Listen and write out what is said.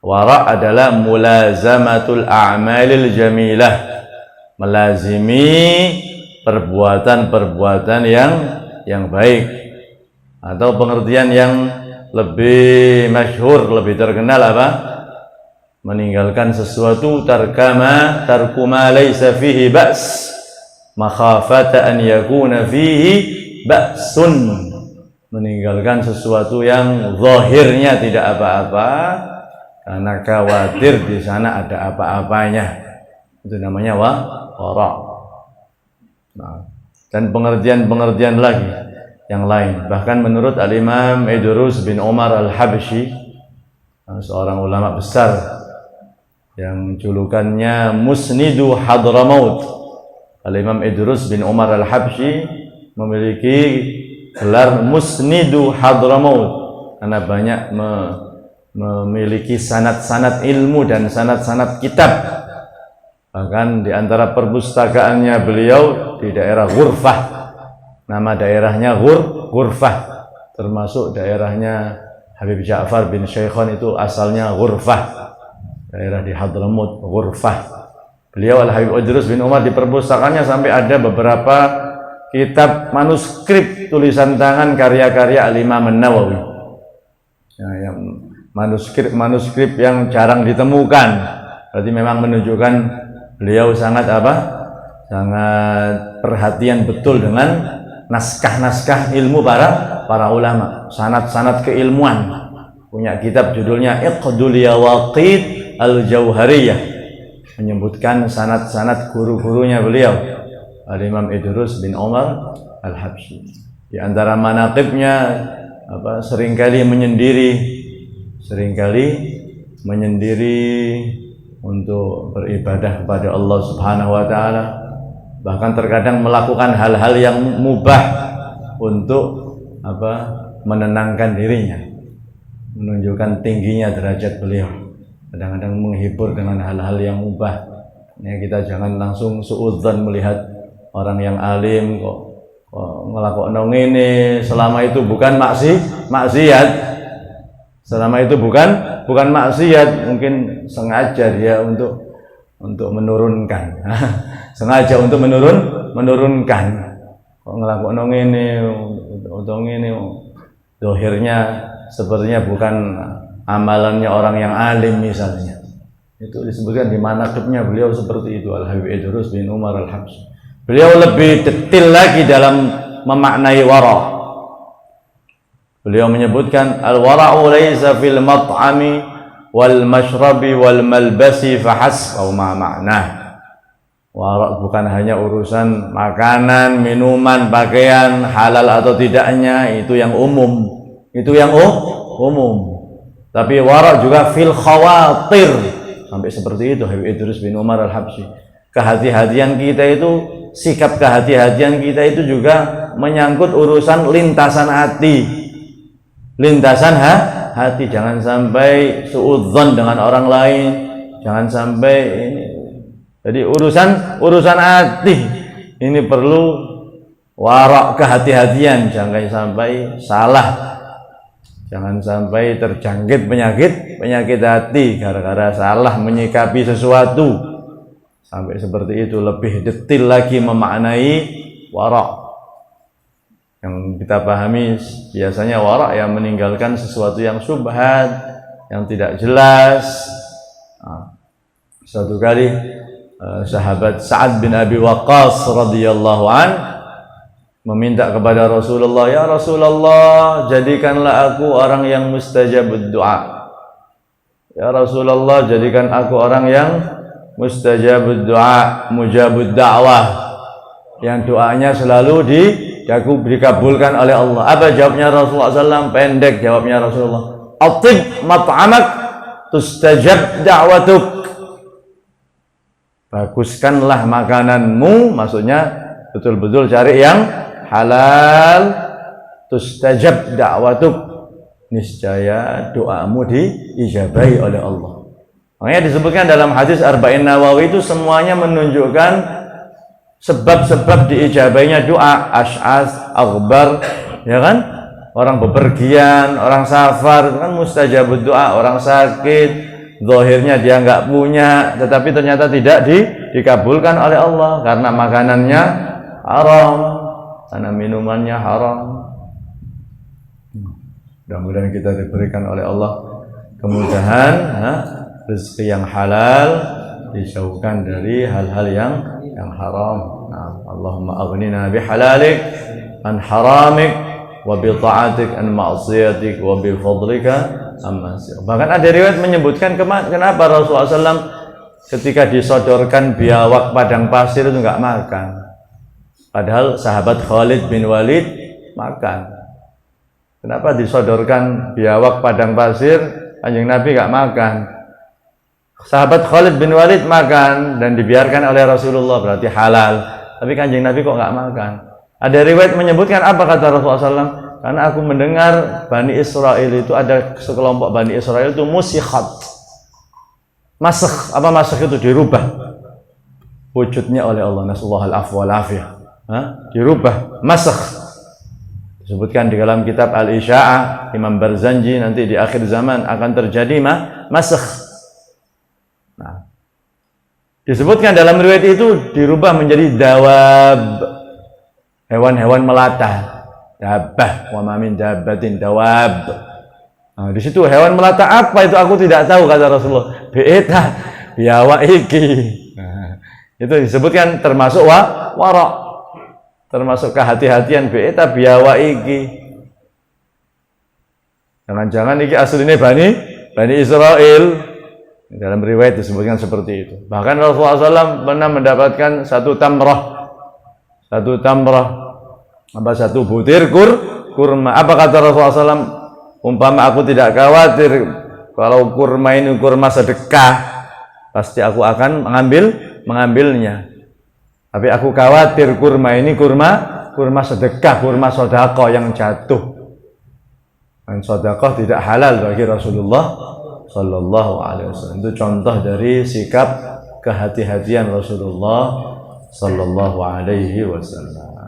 Wara' adalah mulazamatul a'malil jamilah, melazimi perbuatan-perbuatan yang baik, atau pengertian yang lebih masyhur, lebih terkenal apa? Meninggalkan sesuatu tarkuma laysa fihi ba's makhafata an yakuna fihi ba'sun. Meninggalkan sesuatu yang zahirnya tidak apa-apa karena khawatir di sana ada apa-apanya. Itu namanya wara'. Nah, dan pengertian-pengertian lagi yang lain. Bahkan menurut Al-Imam Idrus bin Umar Al-Habsyi, seorang ulama besar yang julukannya Musnidu Hadramaut. Al-Imam Idrus bin Umar Al-Habsyi memiliki gelar Musnidu Hadramaut karena banyak memiliki sanad-sanad ilmu dan sanad-sanad kitab. Bahkan di antara perpustakaannya beliau di daerah Ghurfah, nama daerahnya Ghurfah, termasuk daerahnya Habib Ja'far bin Syekhon itu asalnya Ghurfah, daerah di Hadramaut, Ghurfah. Beliau Al-Habib Idrus bin Umar di perpustakaannya sampai ada beberapa kitab manuskrip tulisan tangan karya-karya Al-Imam An-Nawawi. Nah, yang manuskrip yang jarang ditemukan. Berarti memang menunjukkan beliau sangat sangat perhatian betul dengan naskah-naskah ilmu para ulama, sanad-sanad keilmuan. Punya kitab judulnya Iqdul Yawaqid Al-Jauhariyah, menyebutkan sanad-sanad guru-gurunya beliau Al-Imam Idrus bin Umar Al-Habsyi. Di antara manaqibnya seringkali menyendiri untuk beribadah kepada Allah Subhanahu wa taala, bahkan terkadang melakukan hal-hal yang mubah untuk menenangkan dirinya, menunjukkan tingginya derajat beliau. Kadang-kadang menghibur dengan hal-hal yang mubah. Ya, kita jangan langsung suudzon melihat orang yang alim kok ngelakokno ngene, selama itu bukan maksiat. Selama itu bukan maksiat, mungkin sengaja dia untuk menurunkan. Sengaja untuk menurunkan. Kok ngelakokno ngene, untuk ngene. Zahirnya sepertinya bukan amalannya orang yang alim misalnya. Itu disebutkan di manaqibnya beliau seperti itu, Al-Habib Idrus bin Umar Al-Habsyi. Beliau lebih detail lagi dalam memaknai wara'. Beliau menyebutkan al-wara'u laysa fil mat'ami wal mashrabi wal malbasi fahas, atau ma ma'nah. Wara' bukan hanya urusan makanan, minuman, pakaian, halal atau tidaknya, itu yang umum. Itu yang umum. Tapi wara' juga fil khawatir. Sampai seperti itu Habib Idrus bin Umar Al-Habsyi. Kehati-hatian kita itu, sikap kehati-hatian kita itu juga menyangkut urusan lintasan hati. Lintasan hati, jangan sampai suudzon dengan orang lain, jangan sampai ini. Jadi urusan hati ini perlu wara', kehati-hatian, jangan sampai salah, jangan sampai terjangkit penyakit hati gara-gara salah menyikapi sesuatu. Sampai seperti itu, lebih detail lagi memaknai wara'. Yang kita pahami biasanya wara' yang meninggalkan sesuatu yang syubhat, yang tidak jelas. Suatu kali sahabat Sa'ad bin Abi Waqqas radhiyallahu an meminta kepada Rasulullah, "Ya Rasulullah, jadikanlah aku orang yang mustajabud du'a." Ya Rasulullah, jadikan aku orang yang mustajabud du'a, mujabud da'wah, yang doanya selalu dikabulkan oleh Allah. Apa jawabnya Rasulullah SAW? Pendek jawabnya Rasulullah, "Atib mat'amak tustajab da'watuk." Baguskanlah makananmu, maksudnya betul-betul cari yang halal, tustajab da'watuk, niscaya doamu diijabahi oleh Allah. Makanya disebutkan dalam hadis Arba'in Nawawi itu semuanya menunjukkan sebab-sebab diijabahnya doa. Ash'as, aghbar, ya kan? Orang bepergian, orang safar, itu kan mustajabud doa. Orang sakit, zahirnya dia nggak punya, tetapi ternyata tidak dikabulkan oleh Allah karena makanannya haram, karena minumannya haram. Mudah-mudahan kita diberikan oleh Allah kemudahan, rezeki yang halal, dijauhkan dari hal-hal yang haram. Allahumma aghnina bihalalik an haramik wa bi ta'atik an ma'siyatik wa bi fadlika amma sir. Bahkan ada riwayat menyebutkan kenapa Rasulullah SAW ketika disodorkan biawak padang pasir itu enggak makan. Padahal sahabat Khalid bin Walid makan. Kenapa disodorkan biawak padang pasir, Kanjeng Nabi enggak makan? Sahabat Khalid bin Walid makan dan dibiarkan oleh Rasulullah, berarti halal. Tapi Kanjeng Nabi kok enggak makan? Ada riwayat menyebutkan apa kata Rasulullah SAW? Karena aku mendengar Bani Israel itu ada sekelompok Bani Israel itu musikhat. Masakh, apa masakh itu dirubah wujudnya oleh Allah. Nasallahu al-afwa wal afiyah. Dirubah, masakh. Disebutkan di dalam kitab Al-Isya'ah Imam Barzanji, nanti di akhir zaman akan terjadi masakh. Nah, disebutkan dalam riwayat itu dirubah menjadi dawab, hewan-hewan melata. Dabbah, wa ma min dabbatin dawab. Nah, di situ hewan melata apa itu aku tidak tahu kata Rasulullah. Beeta, biawak iki. Nah, itu disebutkan termasuk wara'. Termasuk kehati-hatian beeta biawak iki. Jangan-jangan iki aslinya Bani Israel. Dalam riwayat disebutkan seperti itu. Bahkan Rasulullah SAW pernah mendapatkan satu tamrah, satu butir kurma. Apa kata Rasulullah SAW? Umpama aku tidak khawatir kalau kurma ini kurma sedekah, pasti aku akan mengambilnya. Tapi aku khawatir kurma ini kurma sedekah, kurma sedekah yang jatuh. Dan sedekah tidak halal bagi Rasulullah Sallallahu Alaihi Wasallam. Itu contoh dari sikap kehati-hatian Rasulullah Sallallahu Alaihi Wasallam.